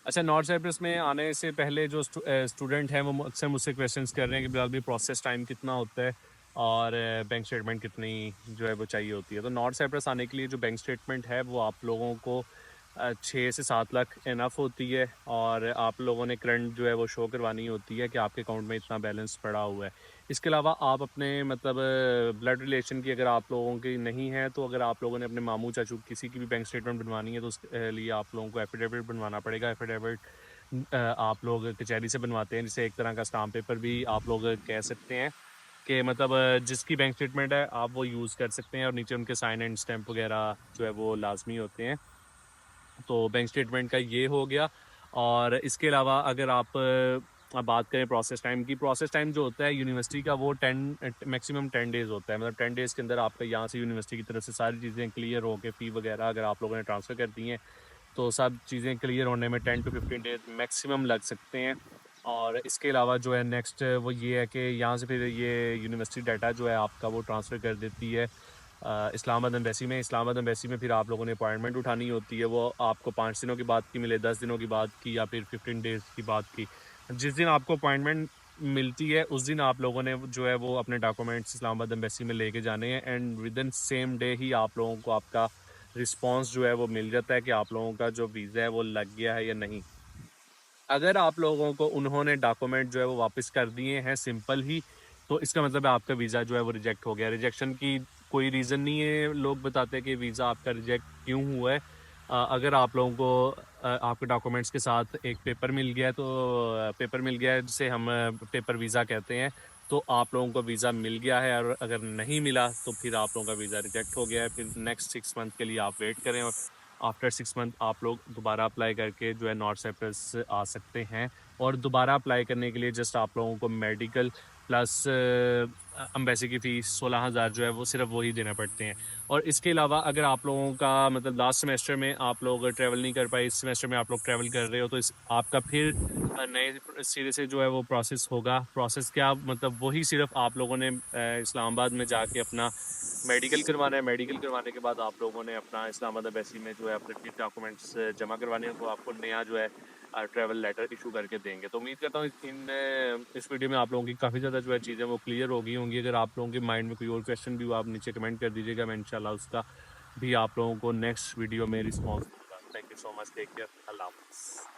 अच्छा, north Cyprus में आने से पहले जो स्टूडेंट हैं वो अक्सर मुझसे क्वेश्चंस कर रहे हैं कि बिलाल भाई प्रोसेस टाइम कितना होता है और बैंक स्टेटमेंट कितनी जो है वो चाहिए होती है। तो नॉर्थ साइप्रस आने के लिए जो बैंक स्टेटमेंट है वो आप लोगों को 6 से 7 लाख इनफ होती है, और आप लोगों ने करंट जो है वो शो करवानी होती है कि आपके अकाउंट में इतना बैलेंस पड़ा हुआ है। इसके अलावा आप अपने मतलब ब्लड रिलेशन की अगर आप लोगों की नहीं है, तो अगर आप लोगों ने अपने मामू चाचू किसी की भी बैंक स्टेटमेंट बनवानी है तो उसके लिए आप लोगों को एफिडेविट बनवाना पड़ेगा। एफिडेविट आप लोग कचहरी से बनवाते हैं, जिसे एक तरह का स्टाम्प पेपर भी आप लोग कह सकते हैं कि मतलब जिसकी बैंक स्टेटमेंट है आप वो यूज़ कर सकते हैं, और नीचे उनके साइन एंड स्टैम्प वगैरह जो है वो लाजमी होते हैं। तो बैंक स्टेटमेंट का ये हो गया। और इसके अलावा अगर आप बात करें प्रोसेस टाइम की, प्रोसेस टाइम जो होता है यूनिवर्सिटी का वो 10 मैक्सिमम 10 डेज़ होता है। मतलब 10 डेज़ के अंदर आपका यहाँ से यूनिवर्सिटी की तरफ से सारी चीज़ें क्लियर हो के, फ़ी वगैरह अगर आप लोगों ने ट्रांसफ़र कर दी हैं तो सब चीज़ें क्लियर होने में 10 to 15 डेज़ मैक्सिमम लग सकते हैं। और इसके अलावा जो है नेक्स्ट वो ये है कि यहाँ से फिर ये यूनिवर्सिटी डाटा जो है आपका वो ट्रांसफ़र कर देती है इस्लामाबाद एम्बेसी में। इस्लामाबाद एम्बेसी में फिर आप लोगों ने अपॉइंटमेंट उठानी होती है, वो आपको 5 दिनों के बाद की मिले, 10 दिनों की बाद की, या फिर 15 डेज़ की बाद की। जिस दिन आपको अपॉइंटमेंट मिलती है उस दिन आप लोगों ने जो है वो अपने डॉक्यूमेंट्स इस्लामाबाद एम्बेसी में लेके जाने हैं, and within same day ही आप लोगों को आपका रिस्पांस जो है वो मिल जाता है कि आप लोगों का जो वीज़ा है वो लग गया है या नहीं। अगर आप लोगों को उन्होंने डॉक्यूमेंट जो है वो वापस कर दिए हैं सिंपल ही, तो इसका मतलब है आपका वीज़ा जो है वो रिजेक्ट हो गया। रिजेक्शन की कोई रीज़न नहीं है, लोग बताते हैं कि वीज़ा आपका रिजेक्ट क्यों हुआ है। अगर आप लोगों को आपके डॉक्यूमेंट्स के साथ एक पेपर मिल गया है, तो पेपर मिल गया है जिसे हम पेपर वीज़ा कहते हैं, तो आप लोगों को वीज़ा मिल गया है। और अगर नहीं मिला तो फिर आप लोगों का वीज़ा रिजेक्ट हो गया है। फिर नेक्स्ट 6 मंथ के लिए आप वेट करें, और आफ्टर 6 मंथ आप लोग दोबारा अप्लाई करके जो है नॉर्थ साइप्रस आ सकते हैं। और दोबारा अप्लाई करने के लिए जस्ट आप लोगों को मेडिकल प्लस एम्बेसी की फ़ीस 16,000 जो है वो सिर्फ वही देना पड़ते हैं। और इसके अलावा अगर आप लोगों का मतलब लास्ट सेमेस्टर में आप लोग ट्रैवल नहीं कर पाए, इस सेमेस्टर में आप लोग ट्रैवल कर रहे हो, तो इस आपका फिर नए सिरे से जो है वो प्रोसेस होगा। प्रोसेस क्या मतलब वही सिर्फ आप लोगों ने इस्लामाबाद में जाके अपना मेडिकल करवाना है। मेडिकल करवाने के बाद आप लोगों ने अपना इस्लामाबाद एम्बेसी में जो है अपने डॉक्यूमेंट्स जमा करवाने हैं, तो आपको नया जो है ट्रैवल लेटर इशू करके देंगे। तो उम्मीद करता हूँ इस वीडियो में आप लोगों की काफ़ी ज़्यादा जो है चीज़ें वो क्लियर हो गई होंगी। अगर आप लोगों के माइंड में कोई और क्वेश्चन भी हो आप नीचे कमेंट कर दीजिएगा, मैं इंशाल्लाह उसका भी आप लोगों को नेक्स्ट वीडियो में रिस्पॉन्स दूंगा। Thank you so much, take care, अल्लाह हाफ़िज़।